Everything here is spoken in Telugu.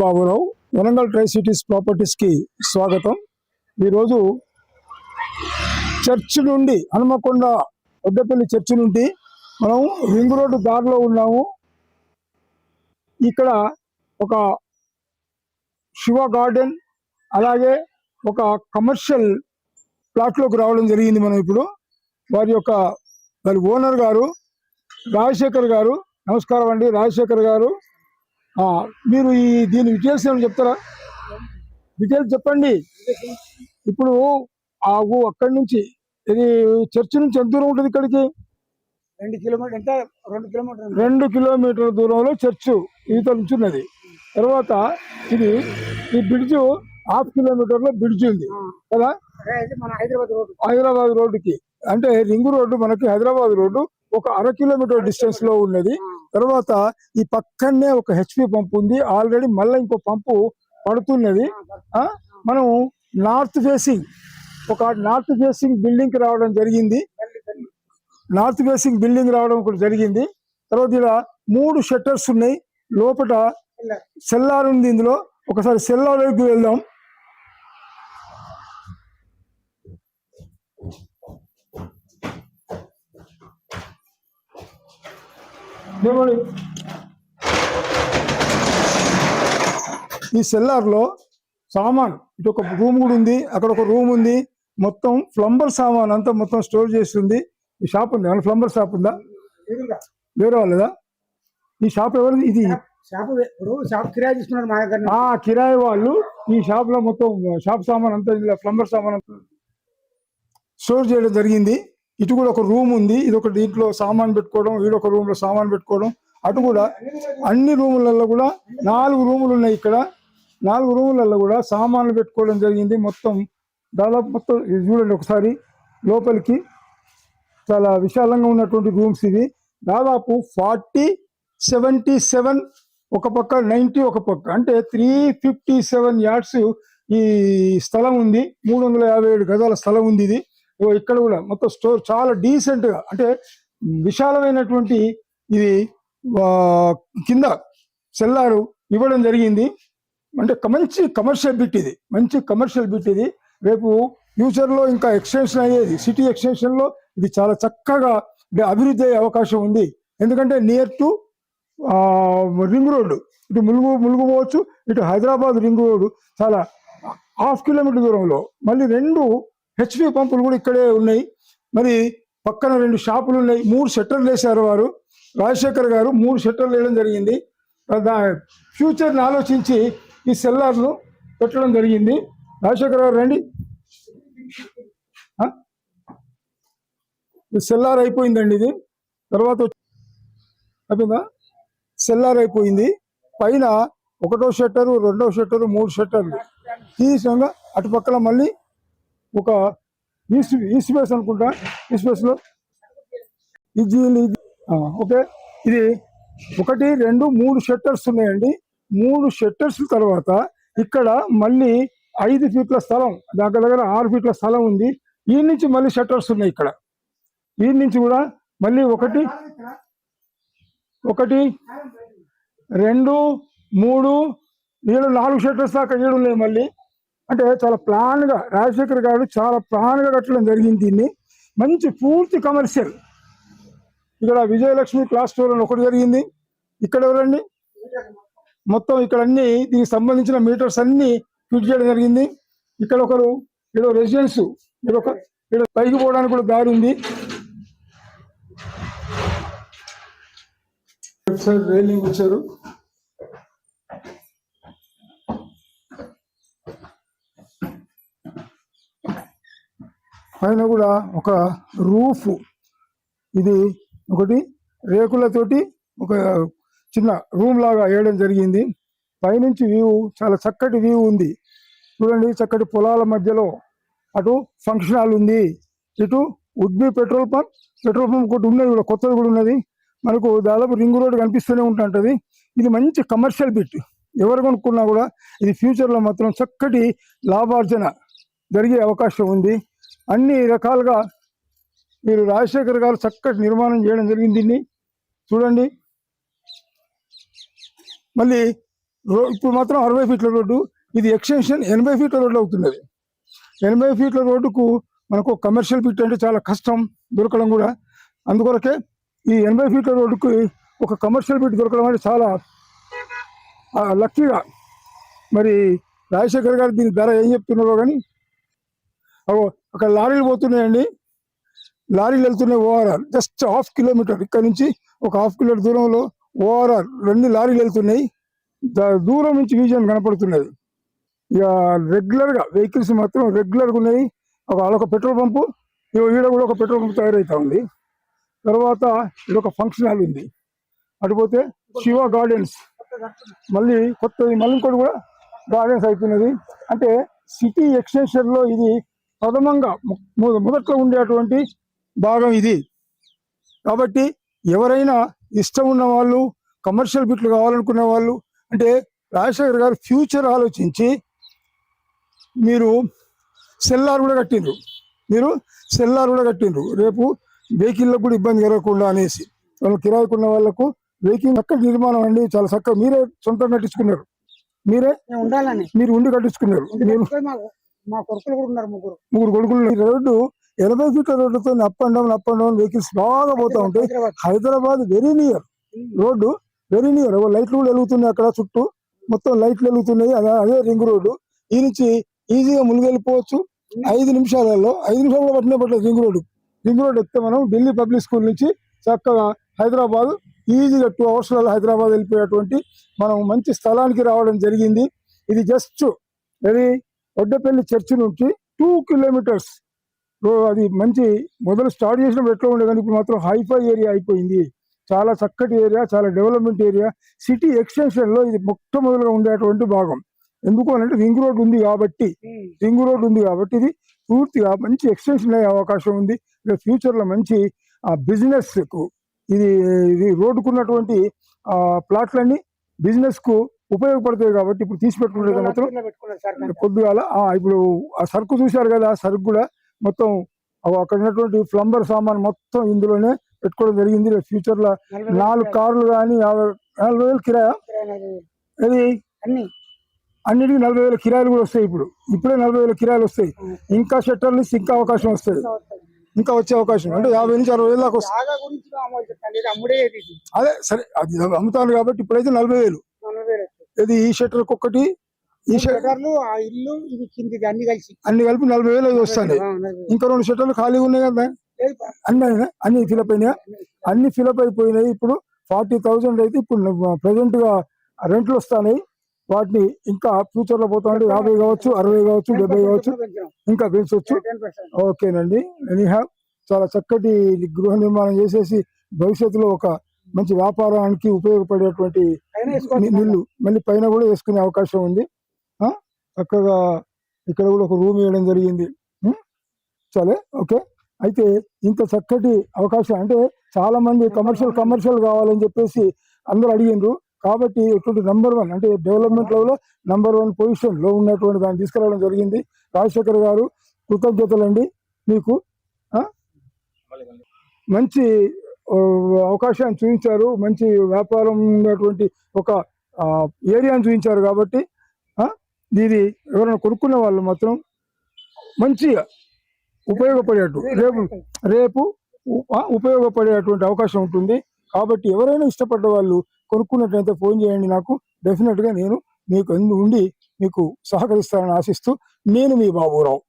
బాబురావు వరంగల్ ట్రై సిటీస్ ప్రాపర్టీస్కి స్వాగతం. ఈరోజు చర్చ్ నుండి హనుమకొండ వడ్డపల్లి చర్చ్ నుండి మనం రింగ్ రోడ్డు దారిలో ఉన్నాము. ఇక్కడ ఒక శివ గార్డెన్ అలాగే ఒక కమర్షియల్ ప్లాట్లోకి రావడం జరిగింది. మనం ఇప్పుడు వారి ఓనర్ గారు రాజశేఖర్ గారు. నమస్కారం అండి రాజశేఖర్ గారు. మీరు దీని డీటెయిల్స్ ఏమైనా చెప్తారా? డీటెయిల్స్ చెప్పండి. ఇప్పుడు అక్కడి నుంచి ఇది చర్చ్ నుంచి ఎంత దూరం ఉంటుంది ఇక్కడికి? 2 కిలోమీటర్. ఎంత? 2 కిలోమీటర్. 2 కిలోమీటర్ల దూరంలో చర్చ్ ఇవతల నుంచి ఉన్నది. తర్వాత ఈ బ్రిడ్జ్ 1/2 కిలోమీటర్లో బ్రిడ్జ్ ఉంది కదా, మన హైదరాబాద్ రోడ్డుకి. అంటే రింగ్ రోడ్డు మనకి హైదరాబాద్ రోడ్డు ఒక 1/2 కిలోమీటర్ డిస్టెన్స్ లో ఉన్నది. తర్వాత ఈ పక్కనే ఒక హెచ్పి పంప్ ఉంది. ఆల్రెడీ మళ్ళీ ఇంకో పంపు పడుతున్నది. మనం నార్త్ ఫేసింగ్ బిల్డింగ్ కి రావడం జరిగింది. కూడా జరిగింది. తర్వాత ఇలా 3 షట్టర్స్ ఉన్నాయి. లోపల సెల్లార్ ఉంది. ఇందులో ఒకసారి సెల్లార్కి వెళ్దాం. ఈ సెల్లార్ లో సామాన్, ఇటు ఒక రూమ్ కూడా ఉంది, అక్కడ ఒక రూమ్ ఉంది. మొత్తం ప్లంబర్ సామాన్ అంతా మొత్తం స్టోర్ చేస్తుంది. ఈ షాప్ ఉంది. ఏమన్నా ప్లంబర్ షాప్ ఉందా? వేరే వాళ్ళదా? ఈ షాప్ ఎవరిది? ఇది షాప్ కిరాయి తీసుకున్నారు మా దగ్గర. కిరాయి వాళ్ళు ఈ షాప్ లో మొత్తం షాప్ సామాన్ అంతా, ప్లంబర్ సామాన్ అంతా స్టోర్ చేయడం జరిగింది. ఇటు కూడా ఒక రూమ్ ఉంది. ఇది ఒక దీంట్లో సామాన్ పెట్టుకోవడం, ఈడొక రూమ్ లో సామాన్ పెట్టుకోవడం. అటు కూడా అన్ని రూములలో కూడా 4 రూములు ఉన్నాయి. ఇక్కడ 4 రూములలో కూడా సామాన్లు పెట్టుకోవడం జరిగింది. మొత్తం దాదాపు మొత్తం చూడండి ఒకసారి లోపలికి. చాలా విశాలంగా ఉన్నటువంటి రూమ్స్ ఇవి. దాదాపు 40-77 ఒక పక్క, 90 ఒక పక్క, అంటే 357 యార్డ్స్ ఈ స్థలం ఉంది. 357 గజాల స్థలం ఉంది ఇది. ఇక్కడ కూడా మొత్తం స్టోర్ చాలా డీసెంట్ గా, అంటే విశాలమైనటువంటి ఇది కింద సెల్లారు ఇవ్వడం జరిగింది. అంటే మంచి కమర్షియల్ బిట్ ఇది. రేపు ఫ్యూచర్ లో ఇంకా ఎక్స్టెన్షన్ అయ్యేది, సిటీ ఎక్స్టెన్షన్ లో ఇది చాలా చక్కగా అభివృద్ధి అయ్యే అవకాశం ఉంది. ఎందుకంటే నియర్ టు రింగ్ రోడ్డు, ఇటు ములుగు పోవచ్చు, ఇటు హైదరాబాద్ రింగ్ రోడ్డు చాలా 1/2 కిలోమీటర్ దూరంలో. మళ్ళీ 2 హెచ్పి పంపులు కూడా ఇక్కడే ఉన్నాయి. మరి పక్కన 2 షాపులు ఉన్నాయి. 3 షట్టర్లు వేశారు వారు, రాజశేఖర్ గారు 3 షట్టర్లు వేయడం జరిగింది. ఫ్యూచర్ని ఆలోచించి ఈ సెల్లార్ను పెట్టడం జరిగింది. రాజశేఖర్ గారు రండి. సెల్లార్ అయిపోయిందండి ఇది. తర్వాత అయిపోయిందా? సెల్లార్ అయిపోయింది. పైన 1వ షట్టరు, 2వ షట్టరు, 3 షట్టర్లు. ఈ విధంగా అటు పక్కన మళ్ళీ ఒక ఈస్ట్ ఫేస్ అనుకుంటా. ఈస్ట్ ఫేస్ లో ఓకే, ఇది 1, 2, 3 షట్టర్స్ ఉన్నాయండి. 3 షట్టర్స్ తర్వాత ఇక్కడ మళ్ళీ 5 ఫీట్ల స్థలం, దగ్గర 6 ఫీట్ల స్థలం ఉంది. ఈ నుంచి మళ్ళీ షట్టర్స్ ఉన్నాయి. ఇక్కడ ఈ నుంచి కూడా మళ్ళీ 1, 2, 3, 4 షట్టర్స్ దాకా 7 ఉన్నాయి మళ్ళీ. అంటే చాలా ప్లాన్గా రాజశేఖర్ గారు చాలా ప్లాన్గా కట్టడం జరిగింది దీన్ని. మంచి పూర్తి కమర్షియల్. ఇక్కడ విజయలక్ష్మి క్లాస్ స్టోర్ అని ఒకటి జరిగింది. ఇక్కడ ఎవరండి మొత్తం ఇక్కడ అన్ని దీనికి సంబంధించిన మీటర్స్ అన్ని ఫిట్ చేయడం జరిగింది. ఇక్కడ ఒకరు ఏదో రెసిడెన్స్, ఇక్కడ పైకి పోవడానికి కూడా దారి ఉంది. రైలింగ్ వచ్చారు. పైన కూడా ఒక రూఫ్, ఇది ఒకటి రేకులతోటి ఒక చిన్న రూమ్ లాగా వేయడం జరిగింది. పైనుంచి వ్యూ చాలా చక్కటి వ్యూ ఉంది. చూడండి, చక్కటి పొలాల మధ్యలో అటు ఫంక్షన్ హాల్ ఉంది, ఇటు ఉడ్బీ పెట్రోల్ పంప్ ఒకటి ఉన్నది, కూడా కొత్తది కూడా ఉన్నది. మనకు దాదాపు రింగ్ రోడ్ కనిపిస్తూనే ఉంటుంటది. ఇది మంచి కమర్షియల్ బిట్. ఎవరు కొనుక్కున్నా కూడా ఇది ఫ్యూచర్లో మాత్రం చక్కటి లాభార్జన జరిగే అవకాశం ఉంది. అన్ని రకాలుగా మీరు రాజశేఖర్ గారు చక్కటి నిర్మాణం చేయడం జరిగింది దీన్ని. చూడండి, మళ్ళీ ఇప్పుడు మాత్రం 60 ఫీట్ల రోడ్డు. ఇది ఎక్స్టెన్షన్ 80 ఫీట్ల రోడ్డు అవుతున్నది. 80 ఫీట్ల రోడ్డుకు మనకు కమర్షియల్ బిట్ అంటే చాలా కష్టం దొరకడం కూడా. అందుకొరకే ఈ 80 ఫీట్ల రోడ్డుకి ఒక కమర్షియల్ బిట్ దొరకడం అంటే చాలా లక్కీగా. మరి రాజశేఖర్ గారు దీని ధర ఏం చెప్తున్నారో కానీ అక్కడ లారీలు పోతున్నాయండి. లారీలు వెళ్తున్నాయి. ఓఆర్ఆర్ జస్ట్ 1/2 కిలోమీటర్ ఇక్కడ నుంచి ఒక 1/2 కిలోమీటర్ దూరంలో ఓఆర్ఆర్ 2 లారీలు వెళ్తున్నాయి. దూరం నుంచి విజన్ కనపడుతున్నది. ఇక రెగ్యులర్గా వెహికల్స్ మాత్రం రెగ్యులర్గా ఉన్నాయి. ఒక పెట్రోల్ పంపు, ఈడ కూడా ఒక పెట్రోల్ పంపు తయారవుతా ఉంది. తర్వాత ఇది ఒక ఫంక్షన్ హాల్ ఉంది. అటుపోతే శివ గార్డెన్స్ మళ్ళీ కొత్తది, మళ్ళీ ఇంకోటి కూడా గార్డెన్స్ అవుతున్నది. అంటే సిటీ ఎక్స్టెన్షన్ లో ఇది ప్రథమంగా మొదట్లో ఉండేటువంటి భాగం ఇది. కాబట్టి ఎవరైనా ఇష్టం ఉన్న వాళ్ళు, కమర్షియల్ బిట్లు కావాలనుకునే వాళ్ళు, అంటే రాజశేఖర్ గారు ఫ్యూచర్ ఆలోచించి మీరు సెల్లార్ కూడా కట్టిండ్రు. రేపు వెహికల్లకు కూడా ఇబ్బంది కలగకుండా అనేసి వాళ్ళు కిరాయికున్న వాళ్ళకు వెహికల్ చక్కటి నిర్మాణం అండి. చాలా చక్కగా మీరే సొంతంగా కట్టించుకున్నారు. మీరు ఉండి కట్టించుకున్నారు. మా కొడుకులు కూడా ఉన్నారు, ముగ్గురు కొడుకులు. ఈ రోడ్డు 80 ఫీట్ల రోడ్డుతో అప్ అండ్ డౌన్ వెహికల్స్ బాగా పోతా ఉంటాయి. Hyderabad very near, road very near. లైట్లు కూడా వెలుగుతున్నాయి అక్కడ, చుట్టూ మొత్తం లైట్లు వెలుగుతున్నాయి. అదే రింగ్ రోడ్డు. ఈ నుంచి ఈజీగా మునిగెళ్ళిపోవచ్చు. 5 నిమిషాలలో పట్టిన రింగ్ రోడ్డు ఎక్కితే మనం ఢిల్లీ పబ్లిక్ స్కూల్ నుంచి చక్కగా హైదరాబాద్ ఈజీగా 2 అవర్స్లలో హైదరాబాద్ వెళ్ళిపోయేటువంటి మనం మంచి స్థలానికి రావడం జరిగింది. ఇది జస్ట్ వడ్డపల్లి చర్చి నుంచి 2 కిలోమీటర్స్. అది మంచి మొదలు స్టార్ట్ చేసినప్పుడు ఎట్లా ఉండే కానీ ఇప్పుడు మాత్రం హైఫై ఏరియా అయిపోయింది. చాలా చక్కటి ఏరియా, చాలా డెవలప్మెంట్ ఏరియా. సిటీ ఎక్స్టెన్షన్ లో ఇది మొట్టమొదలుగా ఉండేటువంటి భాగం. ఎందుకు అంటే రింగ్ రోడ్ ఉంది కాబట్టి ఇది పూర్తిగా మంచి ఎక్స్టెన్షన్ అయ్యే అవకాశం ఉంది. ఫ్యూచర్ లో మంచి బిజినెస్ కు ఇది రోడ్డుకున్నటువంటి ప్లాట్లన్నీ బిజినెస్ కు ఉపయోగపడతాయి కాబట్టి ఇప్పుడు తీసి పెట్టుకుంటే మాత్రం పొద్దుగాల ఇప్పుడు ఆ సరుకు చూశారు కదా, ఆ సరుకు కూడా మొత్తం అక్కడ ఉన్నటువంటి ప్లంబర్ సామాన్ మొత్తం ఇందులోనే పెట్టుకోవడం జరిగింది. ఫ్యూచర్ లో 4 కార్లు కానీ 40,000 కిరాయా, ఇది అన్నిటికీ 40,000 కిరాయిలు కూడా వస్తాయి. ఇప్పుడే 40,000 కిరాయిలు వస్తాయి. ఇంకా షట్టర్లు ఇంకా అవకాశం వస్తుంది, ఇంకా వచ్చే అవకాశం అంటే 50 నుంచి 60,000 దాకా వస్తాయి. అదే సరే, అది అమ్ముతాను కాబట్టి ఇప్పుడైతే 40,000. ఇది ఈ షట్టర్కి ఒక్కటి, ఈ షట్టర్లు అన్ని కలిపి 40,000 అయితే వస్తాయి. ఇంకా 2 షట్టర్లు ఖాళీగా ఉన్నాయి కదా, అన్ని ఫిలప్ అయినాయి. అన్ని ఫిలప్ అయిపోయినాయి. ఇప్పుడు 40,000 అయితే ఇప్పుడు ప్రెసెంట్ గా రెంట్లు వస్తాయి. వాటిని ఇంకా ఫ్యూచర్ లో పోతా ఉంటే 50 కావచ్చు, 60 కావచ్చు, 70 కావచ్చు, ఇంకా పెంచవచ్చు. ఓకేనండి. ఎనీహావ్ చాలా చక్కటి గృహ నిర్మాణం చేసేసి భవిష్యత్తులో ఒక మంచి వ్యాపారానికి ఉపయోగపడేటువంటి నిల్లు మళ్ళీ పైన కూడా వేసుకునే అవకాశం ఉంది. చక్కగా ఇక్కడ కూడా ఒక రూమ్ వేయడం జరిగింది. సరే, ఓకే. అయితే ఇంత చక్కటి అవకాశం అంటే చాలా మంది కమర్షియల్ కావాలని చెప్పేసి అందరూ అడిగిండ్రు. కాబట్టి ఇటువంటి నంబర్ 1 అంటే డెవలప్మెంట్ లో నంబర్ 1 పొజిషన్ లో ఉన్నటువంటి దాన్ని తీసుకురావడం జరిగింది. రాజశేఖర్ గారు కృతజ్ఞతలండి మీకు. మంచి అవకాశాన్ని చూపించారు, మంచి వ్యాపారం ఉన్నటువంటి ఒక ఏరియాని చూపించారు. కాబట్టి ఇది ఎవరైనా కొనుక్కునే వాళ్ళు మాత్రం మంచిగా రేపు ఉపయోగపడేటువంటి అవకాశం ఉంటుంది. కాబట్టి ఎవరైనా ఇష్టపడ్డ వాళ్ళు కొనుక్కున్నట్లయితే ఫోన్ చేయండి నాకు. డెఫినెట్ గా నేను మీకు ఉండి మీకు సహకరిస్తానని ఆశిస్తూ నేను మీ బాబురావు.